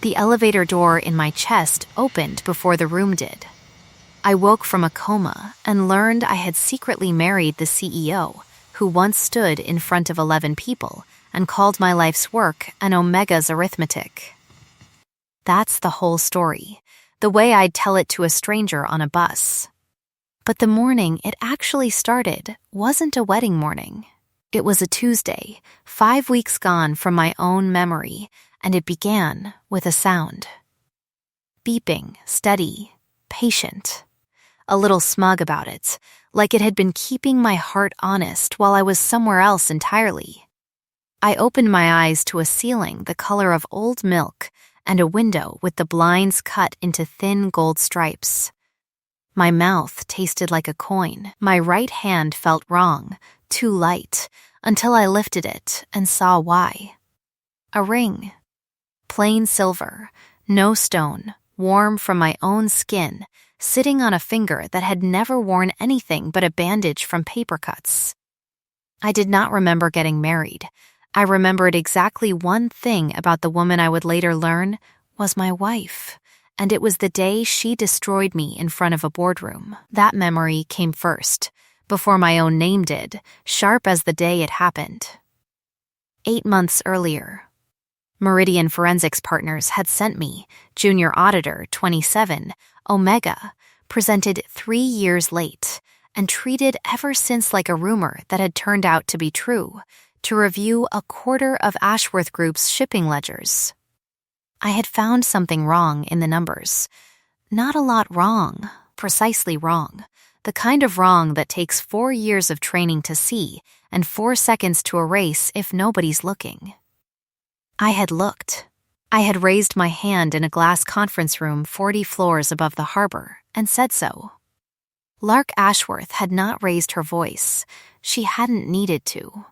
The elevator door in my chest opened before the room did. I woke from a coma and learned I had secretly married the CEO, who once stood in front of 11 people and called my life's work an omega's arithmetic. That's the whole story, the way I'd tell it to a stranger on a bus. But the morning it actually started wasn't a wedding morning. It was a Tuesday, 5 weeks gone from my own memory, and it began with a sound. Beeping, steady, patient. A little smug about it, like it had been keeping my heart honest while I was somewhere else entirely. I opened my eyes to a ceiling the color of old milk and a window with the blinds cut into thin gold stripes. My mouth tasted like a coin. My right hand felt wrong, too light, until I lifted it and saw why. A ring. Plain silver, no stone, warm from my own skin, sitting on a finger that had never worn anything but a bandage from paper cuts. I did not remember getting married. I remembered exactly one thing about the woman I would later learn was my wife, and it was the day she destroyed me in front of a boardroom. That memory came first, before my own name did, sharp as the day it happened. 8 months earlier, Meridian Forensics Partners had sent me, Junior Auditor 27, Omega, presented 3 years late, and treated ever since like a rumor that had turned out to be true, to review a quarter of Ashworth Group's shipping ledgers. I had found something wrong in the numbers. Not a lot wrong, precisely wrong. The kind of wrong that takes 4 years of training to see and 4 seconds to erase if nobody's looking. I had looked. I had raised my hand in a glass conference room 40 floors above the harbor and said so. Lark Ashworth had not raised her voice. She hadn't needed to.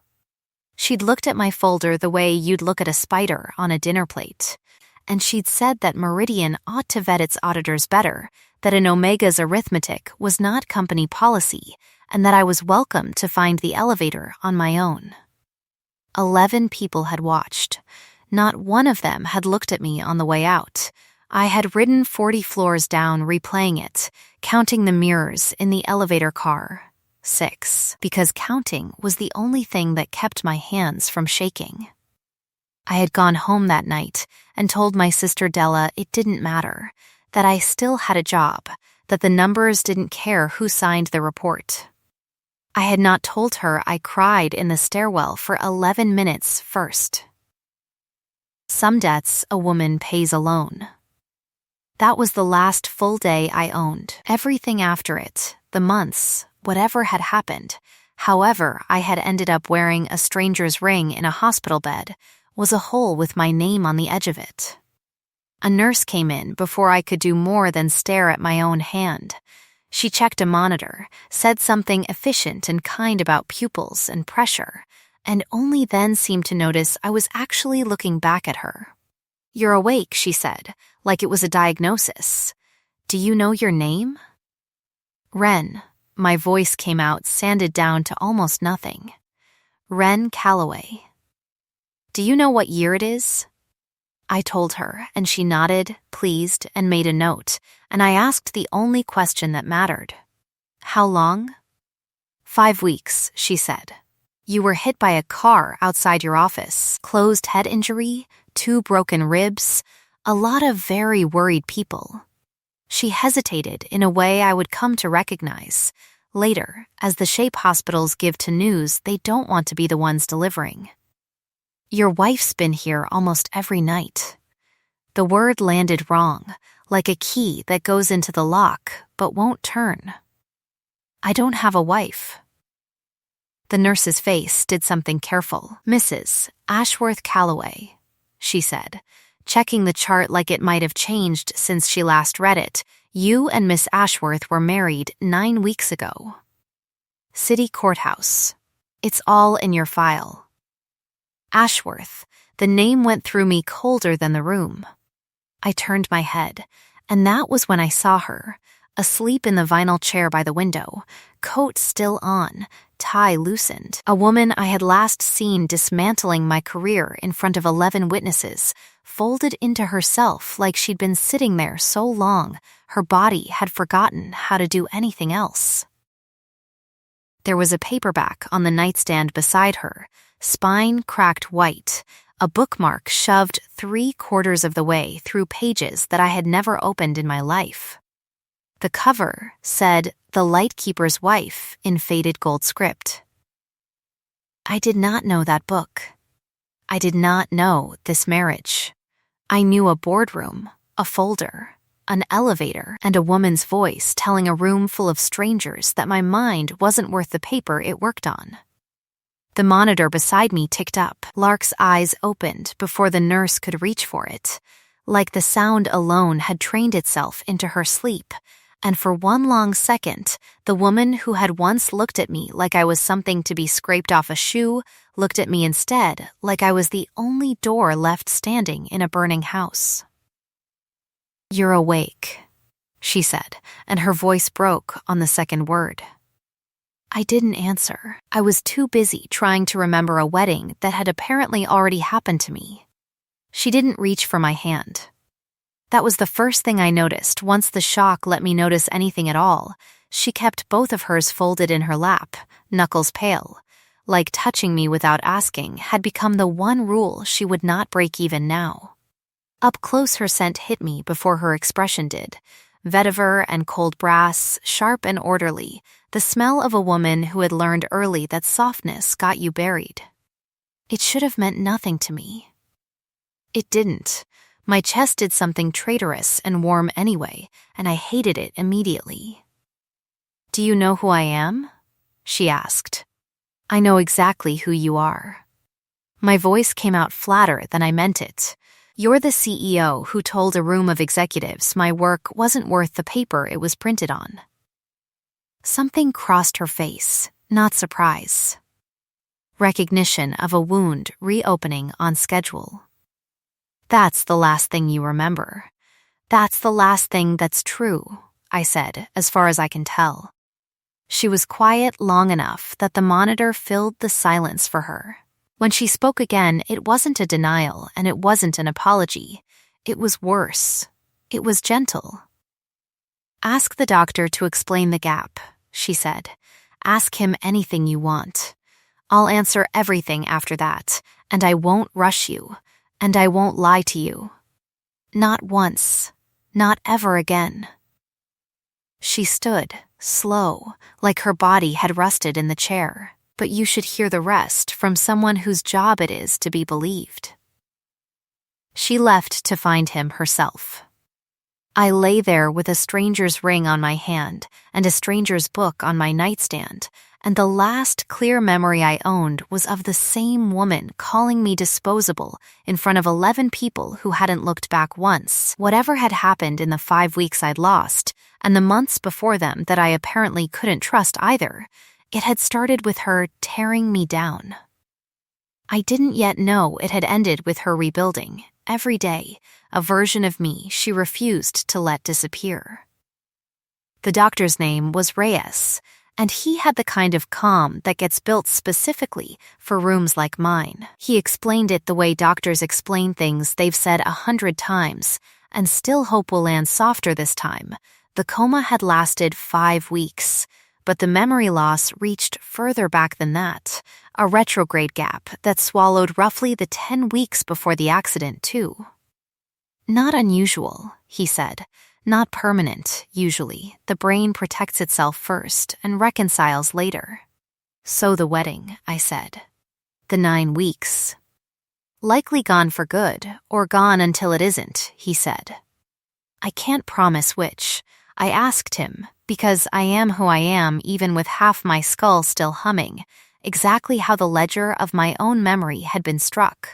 She'd looked at my folder the way you'd look at a spider on a dinner plate, and she'd said that Meridian ought to vet its auditors better, that an Omega's arithmetic was not company policy, and that I was welcome to find the elevator on my own. 11 people had watched. Not one of them had looked at me on the way out. I had ridden 40 floors down replaying it, counting the mirrors in the elevator car. 6, because counting was the only thing that kept my hands from shaking. I had gone home that night and told my sister Della it didn't matter, that I still had a job, that the numbers didn't care who signed the report. I had not told her I cried in the stairwell for 11 minutes first. Some debts a woman pays alone. That was the last full day I owned. Everything after it, the months, whatever had happened, however I had ended up wearing a stranger's ring in a hospital bed, was a hole with my name on the edge of it. A nurse came in before I could do more than stare at my own hand. She checked a monitor, said something efficient and kind about pupils and pressure, and only then seemed to notice I was actually looking back at her. "You're awake," she said, like it was a diagnosis. "Do you know your name?" "Wren." My voice came out, sanded down to almost nothing. "Wren Calloway." "Do you know what year it is?" I told her, and she nodded, pleased, and made a note, and I asked the only question that mattered. "How long?" 5 weeks, she said. "You were hit by a car outside your office, closed head injury, 2 broken ribs, a lot of very worried people." She hesitated in a way I would come to recognize later, as the shape hospitals give to news they don't want to be the ones delivering. "Your wife's been here almost every night." The word landed wrong, like a key that goes into the lock but won't turn. "I don't have a wife." The nurse's face did something careful. "Mrs. Ashworth Calloway," she said, checking the chart like it might have changed since she last read it. "You and Miss Ashworth were married 9 weeks ago. City Courthouse. It's all in your file." Ashworth. The name went through me colder than the room. I turned my head, and that was when I saw her, asleep in the vinyl chair by the window, coat still on, tie loosened. A woman I had last seen dismantling my career in front of 11 witnesses, folded into herself like she'd been sitting there so long her body had forgotten how to do anything else. There was a paperback on the nightstand beside her, spine cracked white, a bookmark shoved 3/4 of the way through pages that I had never opened in my life. The cover said "The Lightkeeper's Wife" in faded gold script. I did not know that book. I did not know this marriage. I knew a boardroom, a folder, an elevator, and a woman's voice telling a room full of strangers that my mind wasn't worth the paper it worked on. The monitor beside me ticked up. Lark's eyes opened before the nurse could reach for it, like the sound alone had trained itself into her sleep, and for one long second, the woman who had once looked at me like I was something to be scraped off a shoe looked at me instead like I was the only door left standing in a burning house. "You're awake," she said, and her voice broke on the second word. I didn't answer. I was too busy trying to remember a wedding that had apparently already happened to me. She didn't reach for my hand. That was the first thing I noticed once the shock let me notice anything at all. She kept both of hers folded in her lap, knuckles pale, like touching me without asking had become the one rule she would not break even now. Up close her scent hit me before her expression did. Vetiver and cold brass, sharp and orderly, the smell of a woman who had learned early that softness got you buried. It should have meant nothing to me. It didn't. My chest did something traitorous and warm anyway, and I hated it immediately. "Do you know who I am?" she asked. "I know exactly who you are." My voice came out flatter than I meant it. "You're the CEO who told a room of executives my work wasn't worth the paper it was printed on." Something crossed her face, not surprise. Recognition of a wound reopening on schedule. "That's the last thing you remember. That's the last thing that's true," I said, as far as I can tell. She was quiet long enough that the monitor filled the silence for her. When she spoke again, it wasn't a denial and it wasn't an apology. It was worse. It was gentle. "Ask the doctor to explain the gap," she said. "Ask him anything you want. I'll answer everything after that, and I won't rush you, and I won't lie to you. Not once. Not ever again." She stood, slow, like her body had rusted in the chair. But you should hear the rest from someone whose job it is to be believed. She left to find him herself. I lay there with a stranger's ring on my hand and a stranger's book on my nightstand, and the last clear memory I owned was of the same woman calling me disposable in front of 11 people who hadn't looked back once. Whatever had happened in the 5 weeks I'd lost, and the months before them that I apparently couldn't trust either, it had started with her tearing me down. I didn't yet know it had ended with her rebuilding, every day, a version of me she refused to let disappear. The doctor's name was Reyes, and he had the kind of calm that gets built specifically for rooms like mine. He explained it the way doctors explain things they've said 100 times, and still hope will land softer this time. The coma had lasted 5 weeks, but the memory loss reached further back than that, a retrograde gap that swallowed roughly the 10 weeks before the accident, too. "Not unusual," he said. "Not permanent, usually. The brain protects itself first and reconciles later." "So the wedding," I said. "The 9 weeks." "Likely gone for good, or gone until it isn't," he said. "I can't promise which." I asked him, because I am who I am even with half my skull still humming, exactly how the ledger of my own memory had been struck.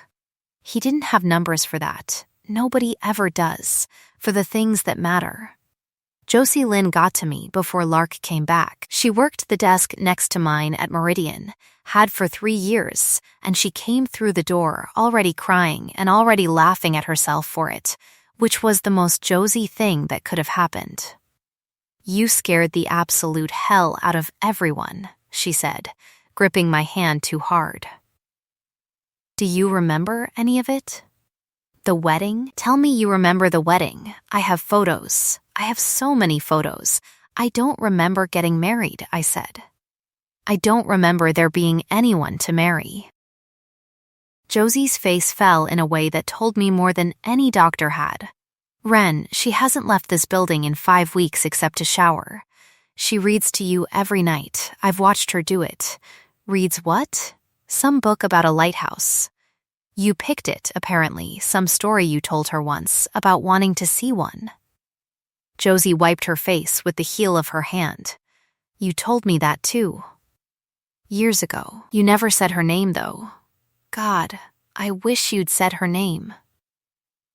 He didn't have numbers for that. Nobody ever does, for the things that matter. Josie Lynn got to me before Lark came back. She worked the desk next to mine at Meridian, had for 3 years, and she came through the door already crying and already laughing at herself for it, which was the most Josie thing that could have happened. "You scared the absolute hell out of everyone," she said, gripping my hand too hard. "Do you remember any of it?" The wedding? Tell me you remember the wedding. I have photos. I have so many photos. I don't remember getting married, I said. I don't remember there being anyone to marry. Josie's face fell in a way that told me more than any doctor had. Ren, she hasn't left this building in 5 weeks except to shower. She reads to you every night. I've watched her do it. Reads what? Some book about a lighthouse. You picked it, apparently, some story you told her once about wanting to see one. Josie wiped her face with the heel of her hand. You told me that too. Years ago. You never said her name, though. God, I wish you'd said her name.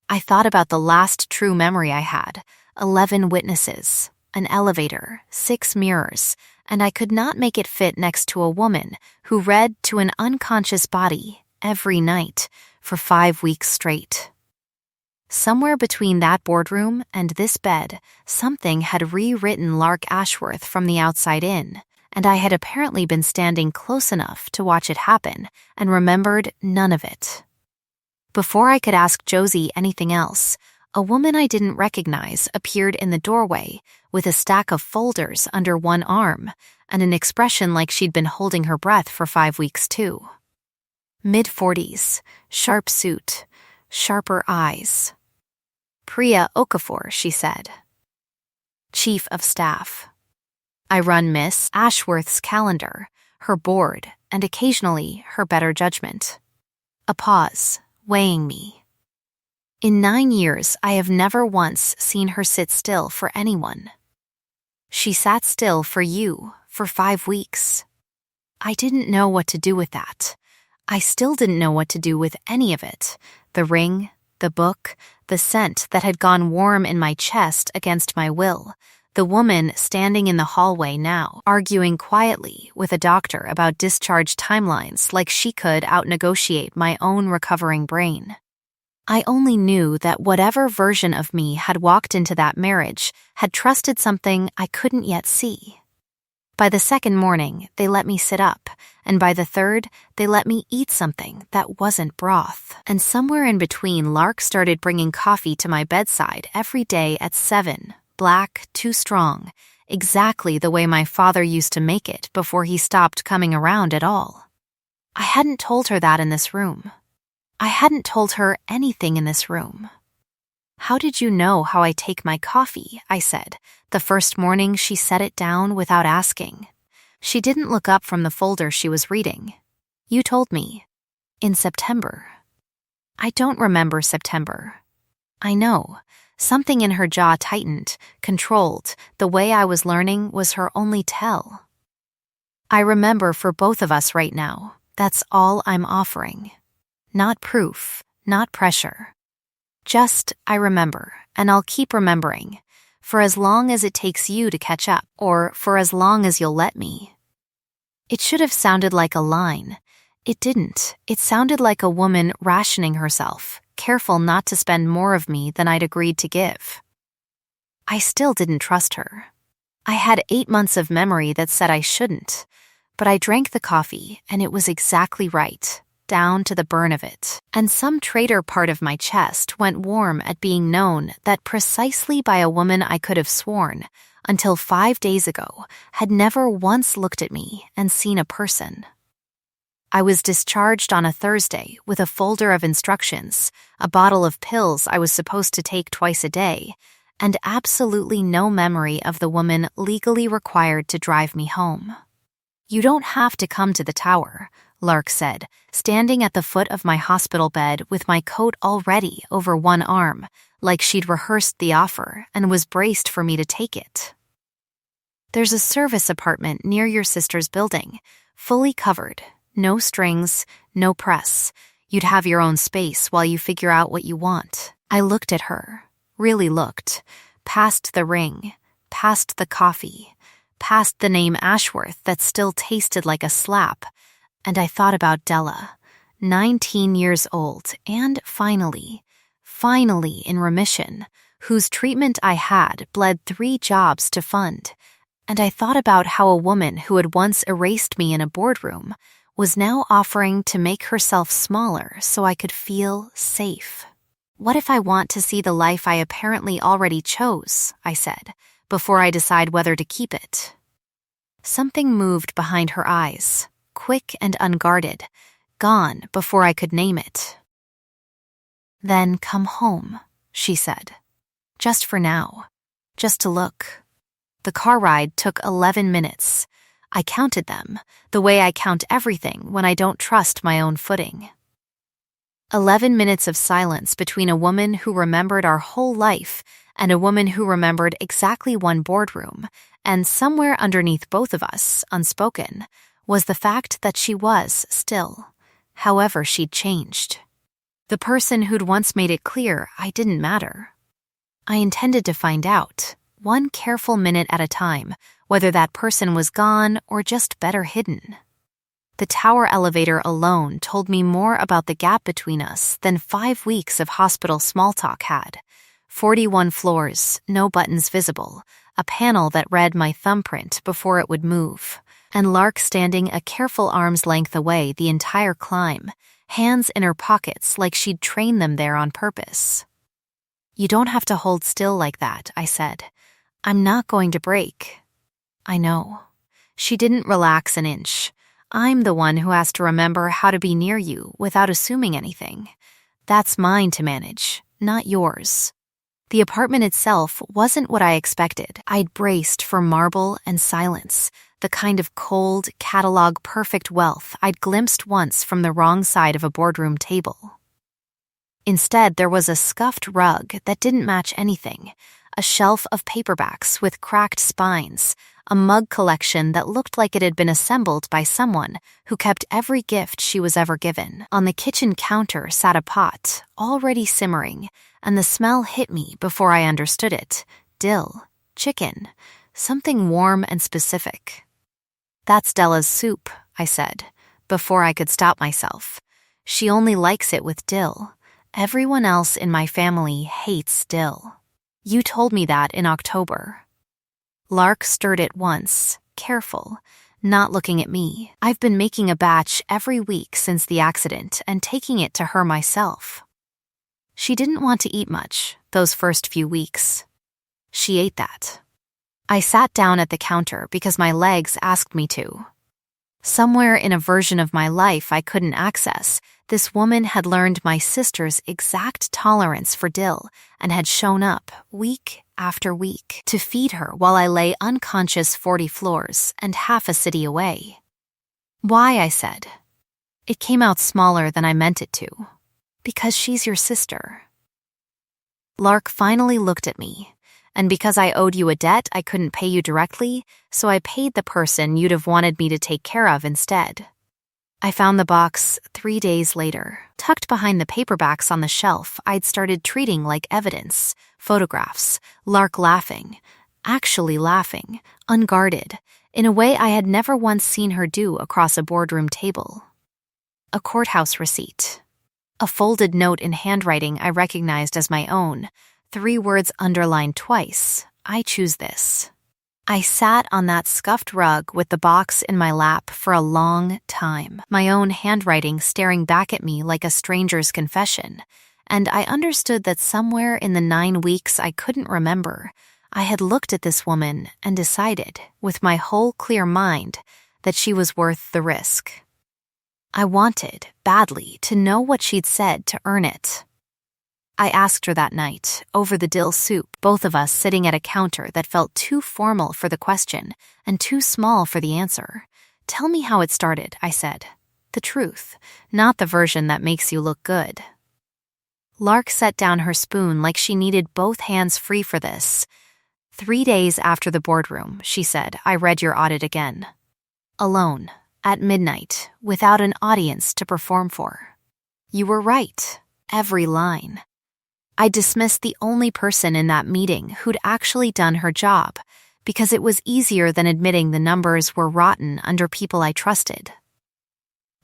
I thought about the last true memory I had, 11 witnesses, an elevator, 6 mirrors, and I could not make it fit next to a woman who read to an unconscious body every night for 5 weeks straight. Somewhere between that boardroom and this bed, something had rewritten Lark Ashworth from the outside in, and I had apparently been standing close enough to watch it happen and remembered none of it. Before I could ask Josie anything else, a woman I didn't recognize appeared in the doorway with a stack of folders under one arm and an expression like she'd been holding her breath for 5 weeks too. Mid-40s, sharp suit, sharper eyes. Priya Okafor, she said. Chief of Staff. I run Miss Ashworth's calendar, her board, and occasionally her better judgment. A pause, weighing me. In 9 years, I have never once seen her sit still for anyone. She sat still for you for 5 weeks. I didn't know what to do with that. I still didn't know what to do with any of it. The ring, the book, the scent that had gone warm in my chest against my will. The woman standing in the hallway now, arguing quietly with a doctor about discharge timelines like she could out-negotiate my own recovering brain. I only knew that whatever version of me had walked into that marriage had trusted something I couldn't yet see. By the second morning, they let me sit up, and by the third, they let me eat something that wasn't broth. And somewhere in between, Lark started bringing coffee to my bedside every day at 7. Black, too strong, exactly the way my father used to make it before he stopped coming around at all. I hadn't told her that in this room. I hadn't told her anything in this room. How did you know how I take my coffee? I said, the first morning she set it down without asking. She didn't look up from the folder she was reading. You told me. In September. I don't remember September. I know. Something in her jaw tightened, controlled. The way I was learning was her only tell. I remember for both of us right now. That's all I'm offering. Not proof, not pressure. Just, I remember, and I'll keep remembering, for as long as it takes you to catch up, or for as long as you'll let me. It should have sounded like a line. It didn't. It sounded like a woman rationing herself, careful not to spend more of me than I'd agreed to give. I still didn't trust her. I had 8 months of memory that said I shouldn't, but I drank the coffee, and it was exactly right, down to the burn of it. And some traitor part of my chest went warm at being known that precisely by a woman I could have sworn, until 5 days ago, had never once looked at me and seen a person. I was discharged on a Thursday with a folder of instructions, a bottle of pills I was supposed to take twice a day, and absolutely no memory of the woman legally required to drive me home. You don't have to come to the tower, Lark said, standing at the foot of my hospital bed with my coat already over one arm, like she'd rehearsed the offer and was braced for me to take it. There's a service apartment near your sister's building, fully covered. No strings, no press. You'd have your own space while you figure out what you want. I looked at her, really looked, past the ring, past the coffee, past the name Ashworth that still tasted like a slap, and I thought about Della, 19 years old, and finally in remission, whose treatment I had bled 3 jobs to fund, and I thought about how a woman who had once erased me in a boardroom was now offering to make herself smaller so I could feel safe. What if I want to see the life I apparently already chose, I said, before I decide whether to keep it? Something moved behind her eyes, quick and unguarded, gone before I could name it. Then come home, she said. Just for now. Just to look. The car ride took 11 minutes. I counted them, the way I count everything when I don't trust my own footing. 11 minutes of silence between a woman who remembered our whole life and a woman who remembered exactly one boardroom, and somewhere underneath both of us, unspoken, was the fact that she was still, however she'd changed. The person who'd once made it clear I didn't matter. I intended to find out, one careful minute at a time, whether that person was gone or just better hidden. The tower elevator alone told me more about the gap between us than 5 weeks of hospital small talk had. 41 floors, no buttons visible, a panel that read my thumbprint before it would move, and Lark standing a careful arm's length away the entire climb, hands in her pockets like she'd trained them there on purpose. You don't have to hold still like that, I said. I'm not going to break. I know. She didn't relax an inch. I'm the one who has to remember how to be near you without assuming anything. That's mine to manage, not yours. The apartment itself wasn't what I expected. I'd braced for marble and silence, the kind of cold, catalog-perfect wealth I'd glimpsed once from the wrong side of a boardroom table. Instead, there was a scuffed rug that didn't match anything, a shelf of paperbacks with cracked spines, a mug collection that looked like it had been assembled by someone who kept every gift she was ever given. On the kitchen counter sat a pot, already simmering, and the smell hit me before I understood it. Dill, chicken, something warm and specific. That's Della's soup, I said, before I could stop myself. She only likes it with dill. Everyone else in my family hates dill. You told me that in October. Lark stirred it once, careful, not looking at me. I've been making a batch every week since the accident and taking it to her myself. She didn't want to eat much those first few weeks. She ate that. I sat down at the counter because my legs asked me to. Somewhere in a version of my life I couldn't access, this woman had learned my sister's exact tolerance for dill and had shown up week after week to feed her while I lay unconscious 40 floors and half a city away. Why, I said. It came out smaller than I meant it to. Because she's your sister. Lark finally looked at me, and because I owed you a debt I couldn't pay you directly, so I paid the person you'd have wanted me to take care of instead. I found the box 3 days later, tucked behind the paperbacks on the shelf I'd started treating like evidence, photographs, Lark laughing, actually laughing, unguarded, in a way I had never once seen her do across a boardroom table. A courthouse receipt. A folded note in handwriting I recognized as my own, 3 words underlined twice, I choose this. I sat on that scuffed rug with the box in my lap for a long time, my own handwriting staring back at me like a stranger's confession, and I understood that somewhere in the 9 weeks I couldn't remember, I had looked at this woman and decided, with my whole clear mind, that she was worth the risk. I wanted, badly, to know what she'd said to earn it. I asked her that night, over the dill soup, both of us sitting at a counter that felt too formal for the question and too small for the answer. Tell me how it started, I said. The truth, not the version that makes you look good. Lark set down her spoon like she needed both hands free for this. 3 days after the boardroom, she said, I read your audit again. Alone, at midnight, without an audience to perform for. You were right, every line. I dismissed the only person in that meeting who'd actually done her job, because it was easier than admitting the numbers were rotten under people I trusted.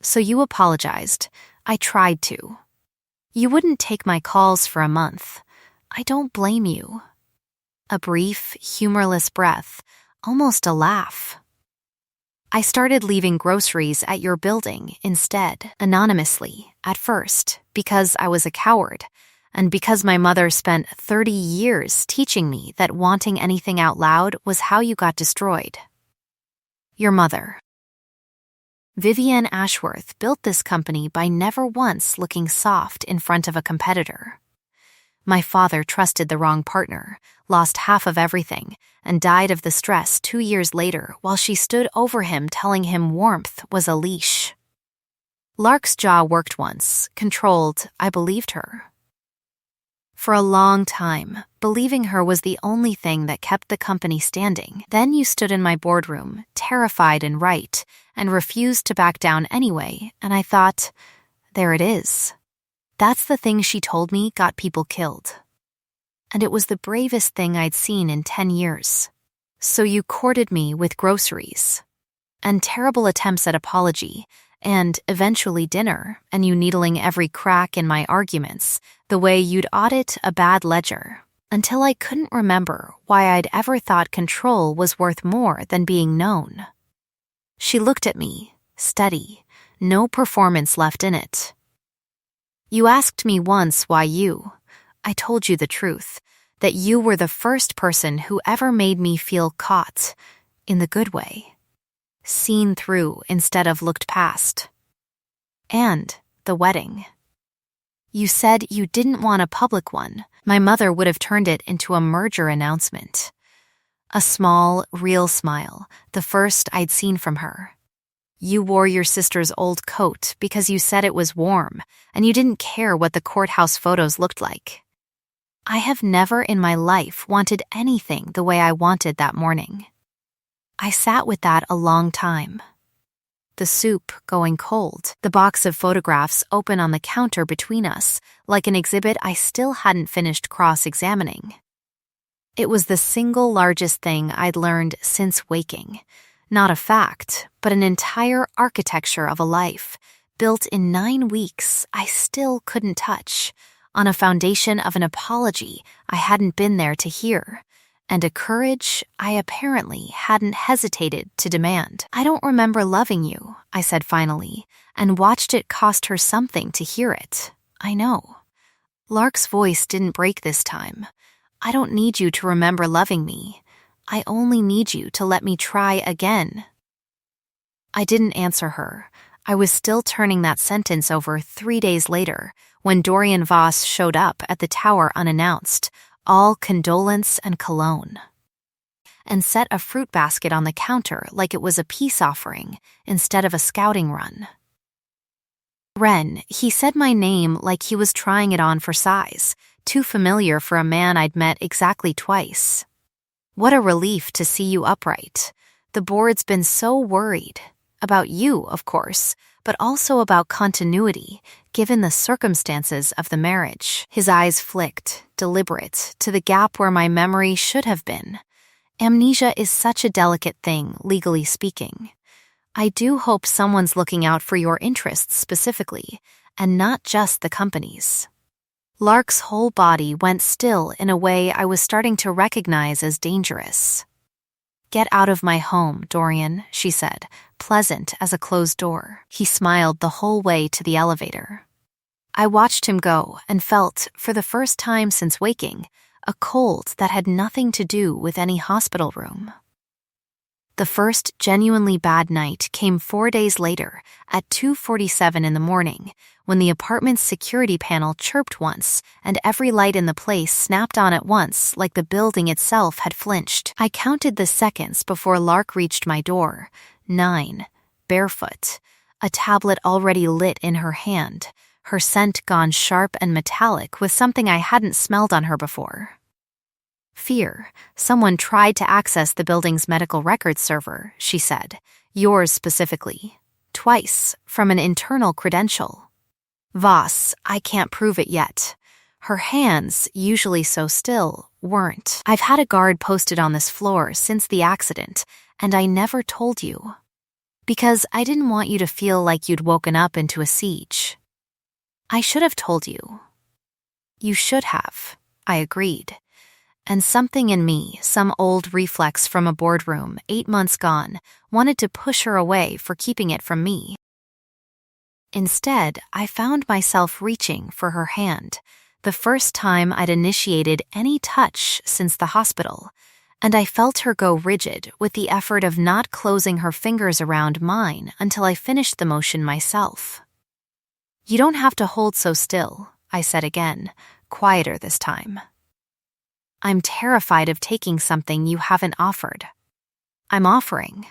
So you apologized. I tried to. You wouldn't take my calls for a month. I don't blame you. A brief, humorless breath, almost a laugh. I started leaving groceries at your building instead, anonymously, at first, because I was a coward. and because my mother spent 30 years teaching me that wanting anything out loud was how you got destroyed. Your mother. Vivienne Ashworth built this company by never once looking soft in front of a competitor. My father trusted the wrong partner, lost half of everything, and died of the stress 2 years later while she stood over him telling him warmth was a leash. Lark's jaw worked once, controlled, I believed her. For a long time, believing her was the only thing that kept the company standing. Then you stood in my boardroom, terrified and right, and refused to back down anyway, and I thought, there it is. That's the thing she told me got people killed. And it was the bravest thing I'd seen in 10 years. So you courted me with groceries, and terrible attempts at apology, and eventually dinner, and you needling every crack in my arguments, the way you'd audit a bad ledger, until I couldn't remember why I'd ever thought control was worth more than being known. She looked at me, steady, no performance left in it. You asked me once why you. I told you the truth, that you were the first person who ever made me feel caught, in the good way. Seen through instead of looked past. And the wedding. You said you didn't want a public one. My mother would have turned it into a merger announcement. A small, real smile, the first I'd seen from her. You wore your sister's old coat because you said it was warm, and you didn't care what the courthouse photos looked like. I have never in my life wanted anything the way I wanted that morning. I sat with that a long time. The soup going cold, the box of photographs open on the counter between us, like an exhibit I still hadn't finished cross-examining. It was the single largest thing I'd learned since waking. Not a fact, but an entire architecture of a life, built in 9 weeks I still couldn't touch, on a foundation of an apology I hadn't been there to hear, and a courage I apparently hadn't hesitated to demand. I don't remember loving you, I said finally, and watched it cost her something to hear it. I know. Lark's voice didn't break this time. I don't need you to remember loving me. I only need you to let me try again. I didn't answer her. I was still turning that sentence over 3 days later, when Dorian Voss showed up at the tower unannounced, all condolence and cologne, and set a fruit basket on the counter like it was a peace offering instead of a scouting run. Ren, he said my name like he was trying it on for size, too familiar for a man I'd met exactly twice. What a relief to see you upright. The board's been so worried. About you, of course, but also about continuity, given the circumstances of the marriage. His eyes flicked, deliberate, to the gap where my memory should have been. Amnesia is such a delicate thing, legally speaking. I do hope someone's looking out for your interests specifically, and not just the company's. Lark's whole body went still in a way I was starting to recognize as dangerous. Get out of my home, Dorian, she said, pleasant as a closed door. He smiled the whole way to the elevator. I watched him go and felt, for the first time since waking, a cold that had nothing to do with any hospital room. The first genuinely bad night came 4 days later at 2:47 in the morning, when the apartment's security panel chirped once and every light in the place snapped on at once like the building itself had flinched. I counted the seconds before Lark reached my door. 9, barefoot, a tablet already lit in her hand, her scent gone sharp and metallic with something I hadn't smelled on her before. Fear. Someone tried to access the building's medical records server, she said. Yours specifically. Twice, from an internal credential. Voss, I can't prove it yet. Her hands, usually so still, weren't. I've had a guard posted on this floor since the accident, and I never told you. Because I didn't want you to feel like you'd woken up into a siege. I should have told you. You should have, I agreed. And something in me, some old reflex from a boardroom, 8 months gone, wanted to push her away for keeping it from me. Instead, I found myself reaching for her hand, the first time I'd initiated any touch since the hospital, and I felt her go rigid with the effort of not closing her fingers around mine until I finished the motion myself. "You don't have to hold so still," I said again, quieter this time. "I'm terrified of taking something you haven't offered. I'm offering."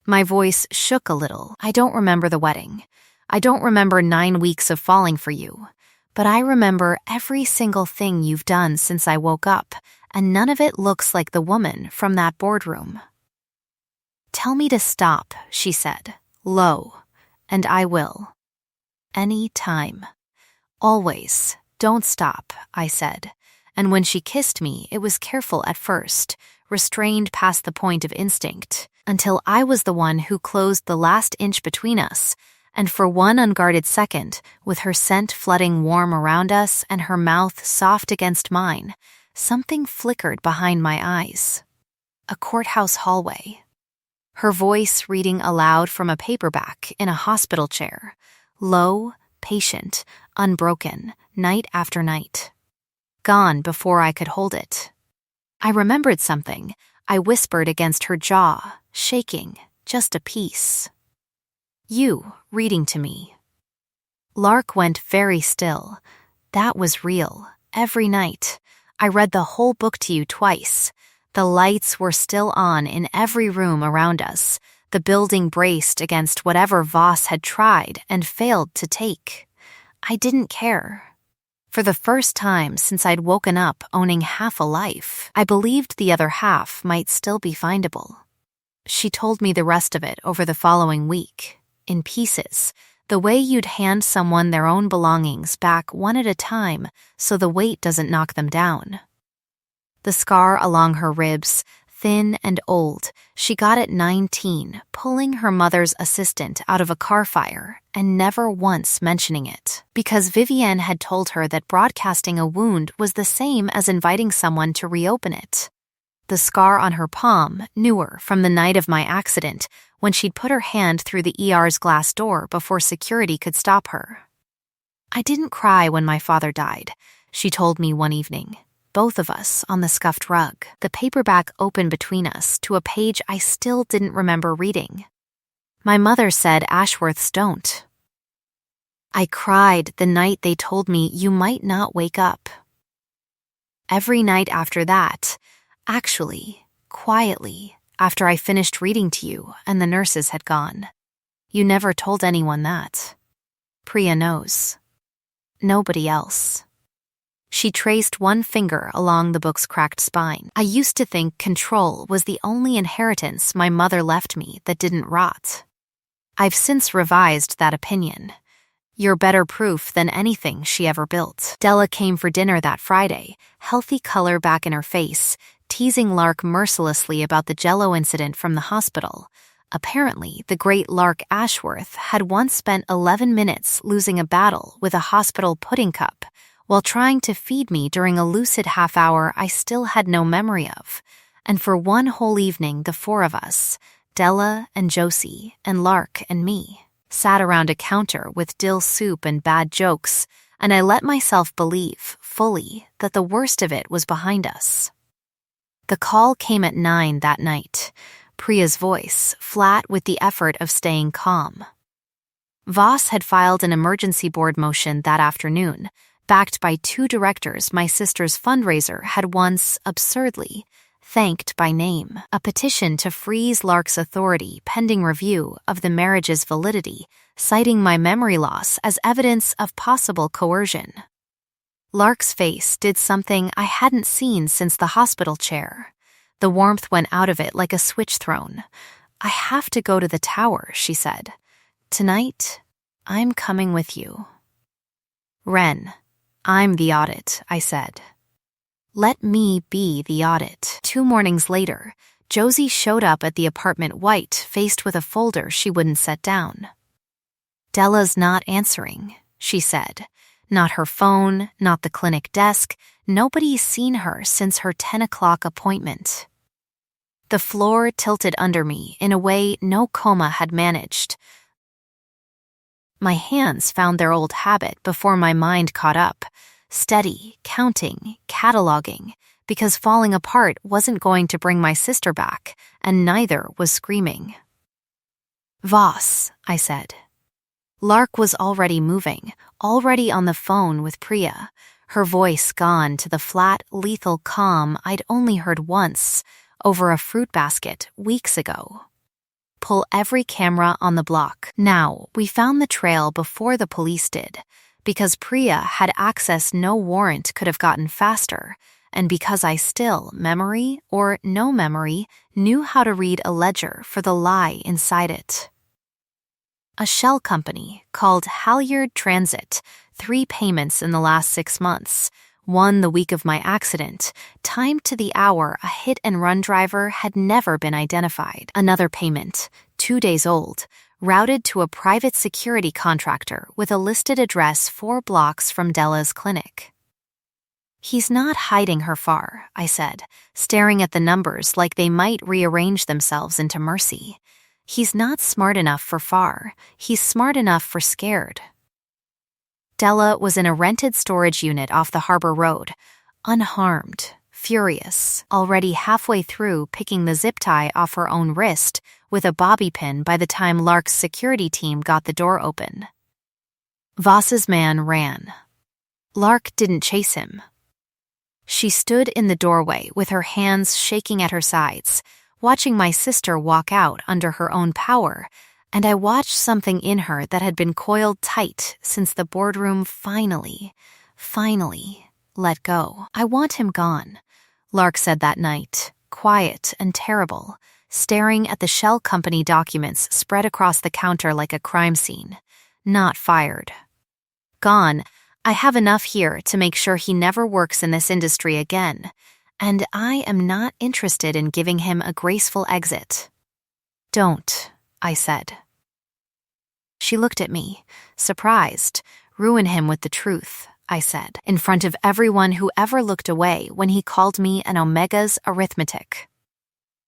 My voice shook a little. "I don't remember the wedding. I don't remember 9 weeks of falling for you. But I remember every single thing you've done since I woke up, and none of it looks like the woman from that boardroom." "Tell me to stop," she said, low, "and I will. Any time. Always. Don't stop," I said, and when she kissed me, it was careful at first, restrained past the point of instinct, until I was the one who closed the last inch between us, and for one unguarded second, with her scent flooding warm around us and her mouth soft against mine, something flickered behind my eyes. A courthouse hallway. Her voice reading aloud from a paperback in a hospital chair, low, patient, unbroken, night after night. Gone before I could hold it. I remembered something. I whispered against her jaw, shaking, just a piece. "You, reading to me." Lark went very still. That was real. Every night. I read the whole book to you twice. The lights were still on in every room around us. The building braced against whatever Voss had tried and failed to take. I didn't care. For the first time since I'd woken up owning half a life, I believed the other half might still be findable. She told me the rest of it over the following week, in pieces, the way you'd hand someone their own belongings back one at a time so the weight doesn't knock them down. The scar along her ribs, thin and old, she got at 19, pulling her mother's assistant out of a car fire and never once mentioning it, because Vivienne had told her that broadcasting a wound was the same as inviting someone to reopen it. The scar on her palm, newer from the night of my accident, when she'd put her hand through the ER's glass door before security could stop her. "I didn't cry when my father died," she told me one evening. Both of us on the scuffed rug, the paperback open between us to a page I still didn't remember reading. My mother said Ashworths don't. "I cried the night they told me you might not wake up." Every night after that, actually, quietly, after I finished reading to you and the nurses had gone. You never told anyone that. Priya knows. Nobody else. She traced one finger along the book's cracked spine. "I used to think control was the only inheritance my mother left me that didn't rot. I've since revised that opinion. You're better proof than anything she ever built." Della came for dinner that Friday, healthy color back in her face, teasing Lark mercilessly about the Jell-O incident from the hospital. Apparently, the great Lark Ashworth had once spent 11 minutes losing a battle with a hospital pudding cup while trying to feed me during a lucid half-hour I still had no memory of. And for one whole evening, the four of us, Della and Josie and Lark and me, sat around a counter with dill soup and bad jokes, and I let myself believe, fully, that the worst of it was behind us. The call came at 9 that night, Priya's voice flat with the effort of staying calm. Voss had filed an emergency board motion that afternoon, backed by 2 directors my sister's fundraiser had once, absurdly, thanked by name, a petition to freeze Lark's authority pending review of the marriage's validity, citing my memory loss as evidence of possible coercion. Lark's face did something I hadn't seen since the hospital chair. The warmth went out of it like a switch thrown. "I have to go to the tower," she said. "Tonight, I'm coming with you." "Ren, I'm the audit," I said. "Let me be the audit." 2 mornings later, Josie showed up at the apartment white-faced with a folder she wouldn't set down. "Della's not answering," she said. Not her phone, not the clinic desk. Nobody's seen her since her 10 o'clock appointment. The floor tilted under me in a way no Coma had managed. My hands found their old habit before my mind caught up, steady, counting, cataloging, because falling apart wasn't going to bring my sister back, and neither was screaming. "Voss," I said. Lark was already moving, already on the phone with Priya, her voice gone to the flat, lethal calm I'd only heard once over a fruit basket weeks ago. "Pull every camera on the block. Now, we found the trail before the police did, because Priya had access no warrant could have gotten faster, and because I still, memory or no memory, knew how to read a ledger for the lie inside it. A shell company called Halyard Transit, 3 payments in the last 6 months, one the week of my accident, timed to the hour a hit-and-run driver had never been identified. Another payment, 2 days old, routed to a private security contractor with a listed address 4 blocks from Della's clinic. He's not hiding her far, I said, staring at the numbers like they might rearrange themselves into mercy. He's not smart enough for far. He's smart enough for scared. Della was in a rented storage unit off the Harbor Road, unharmed, furious, already halfway through picking the zip tie off her own wrist with a bobby pin by the time Lark's security team got the door open. Voss's man ran. Lark didn't chase him. She stood in the doorway with her hands shaking at her sides, watching my sister walk out under her own power, and I watched something in her that had been coiled tight since the boardroom finally let go. "I want him gone," Lark said that night, quiet and terrible, staring at the shell company documents spread across the counter like a crime scene. "Not fired. Gone. I have enough here to make sure he never works in this industry again, and I am not interested in giving him a graceful exit." "Don't," I said. She looked at me, surprised. "Ruin him with the truth," I said, in front of everyone who ever looked away when he called me an omega's arithmetic.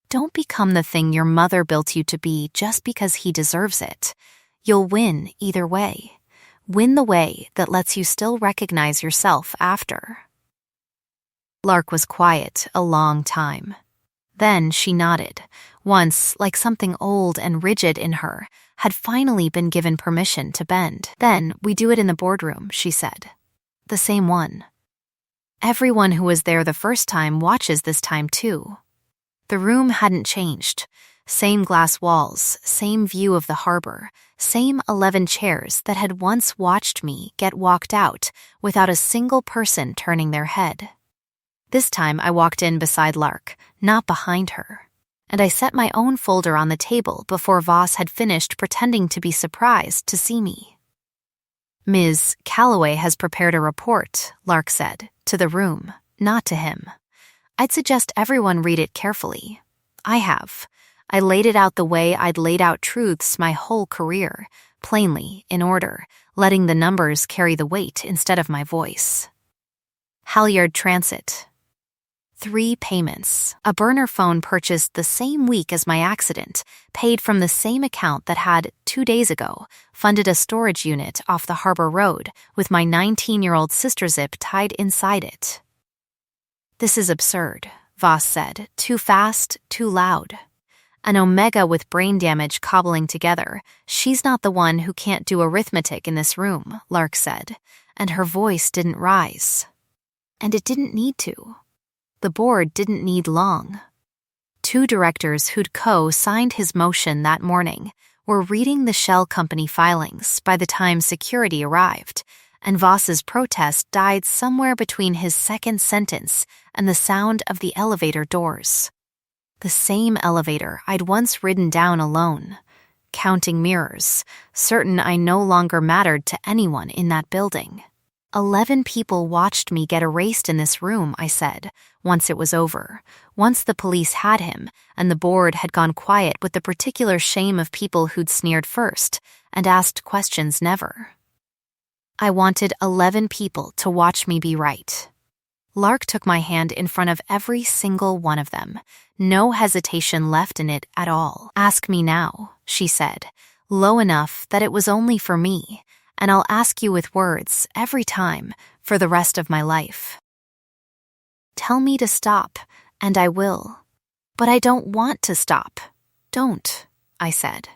"Don't become the thing your mother built you to be just because he deserves it. You'll win either way. Win the way that lets you still recognize yourself after." Lark was quiet a long time. Then she nodded, once like something old and rigid in her had finally been given permission to bend. "Then we do it in the boardroom," she said. "The same one. Everyone who was there the first time watches this time too." The room hadn't changed. Same glass walls, same view of the harbor, same 11 chairs that had once watched me get walked out without a single person turning their head. This time I walked in beside Lark, not behind her, and I set my own folder on the table before Voss had finished pretending to be surprised to see me. "Ms. Calloway has prepared a report," Lark said, to the room, not to him. "I'd suggest everyone read it carefully. I have. I laid it out the way I'd laid out truths my whole career, plainly, in order, letting the numbers carry the weight instead of my voice. Halyard Transit. 3 payments. A burner phone purchased the same week as my accident, paid from the same account that had, 2 days ago, funded a storage unit off the Harbor Road with my 19-year-old sister zip tied inside it." "This is absurd," Voss said. "Too fast, too loud. An omega with brain damage cobbling together. She's not the one who can't do arithmetic in this room," Lark said, and her voice didn't rise. And it didn't need to. The board didn't need long. 2 directors who'd co-signed his motion that morning were reading the shell company filings by the time security arrived, and Voss's protest died somewhere between his second sentence and the sound of the elevator doors. The same elevator I'd once ridden down alone, counting mirrors, certain I no longer mattered to anyone in that building. 11 people watched me get erased in this room, I said, once it was over, once the police had him, and the board had gone quiet with the particular shame of people who'd sneered first and asked questions never. I wanted 11 people to watch me be right. Lark took my hand in front of every single one of them, no hesitation left in it at all. "Ask me now," she said, low enough that it was only for me, "and I'll ask you with words every time, for the rest of my life. Tell me to stop, and I will. But I don't want to stop. Don't, I said.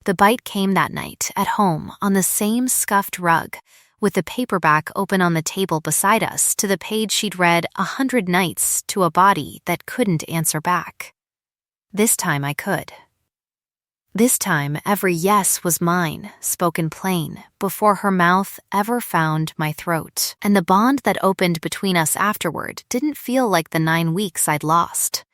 The bite came that night at home on the same scuffed rug, with the paperback open on the table beside us to the page she'd read 100 nights to a body that couldn't answer back. This time I could. This time every yes was mine, spoken plain, before her mouth ever found my throat. And the bond that opened between us afterward didn't feel like the 9 weeks I'd lost.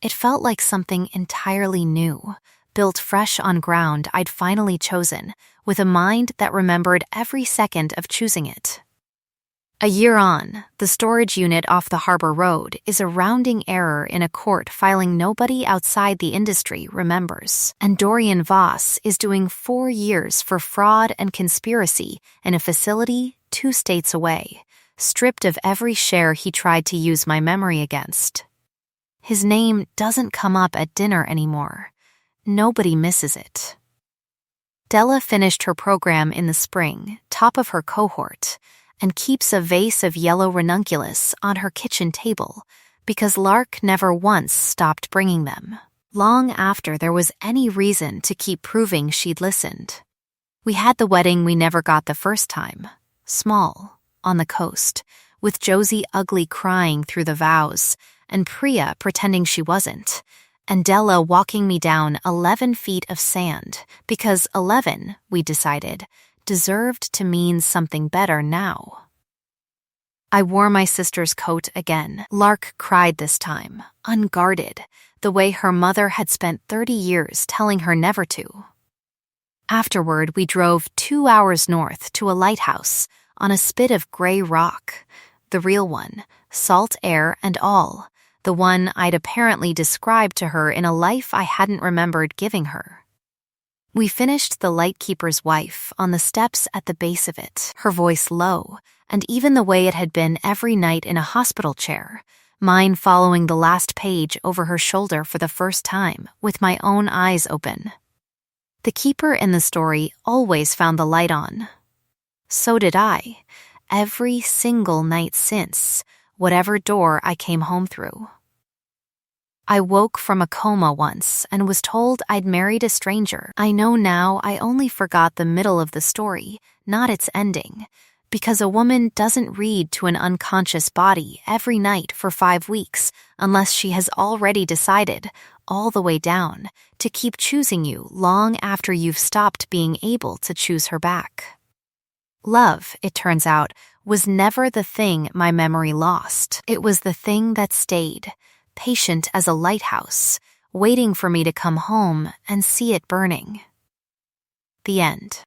It felt like something entirely new, built fresh on ground I'd finally chosen, with a mind that remembered every second of choosing it. A year on, the storage unit off the Harbor Road is a rounding error in a court filing nobody outside the industry remembers. And Dorian Voss is doing 4 years for fraud and conspiracy in a facility 2 states away, stripped of every share he tried to use my memory against. His name doesn't come up at dinner anymore. Nobody misses it. Della finished her program in the spring, top of her cohort, and keeps a vase of yellow ranunculus on her kitchen table because Lark never once stopped bringing them, long after there was any reason to keep proving she'd listened. We had the wedding we never got the first time, small, on the coast, with Josie ugly crying through the vows and Priya pretending she wasn't, and Della walking me down 11 feet of sand because 11, we decided, deserved to mean something better now. I wore my sister's coat again. Lark cried this time, unguarded, the way her mother had spent 30 years telling her never to. Afterward, we drove 2 hours north to a lighthouse on a spit of gray rock, the real one, salt air and all, the one I'd apparently described to her in a life I hadn't remembered giving her. We finished The Lightkeeper's Wife on the steps at the base of it, her voice low, and even the way it had been every night in a hospital chair, mine following the last page over her shoulder for the first time, with my own eyes open. The keeper in the story always found the light on. So did I, every single night since, whatever door I came home through. I woke from a coma once and was told I'd married a stranger. I know now I only forgot the middle of the story, not its ending, because a woman doesn't read to an unconscious body every night for 5 weeks unless she has already decided, all the way down, to keep choosing you long after you've stopped being able to choose her back. Love, it turns out, was never the thing my memory lost. It was the thing that stayed, patient as a lighthouse, waiting for me to come home and see it burning. The end.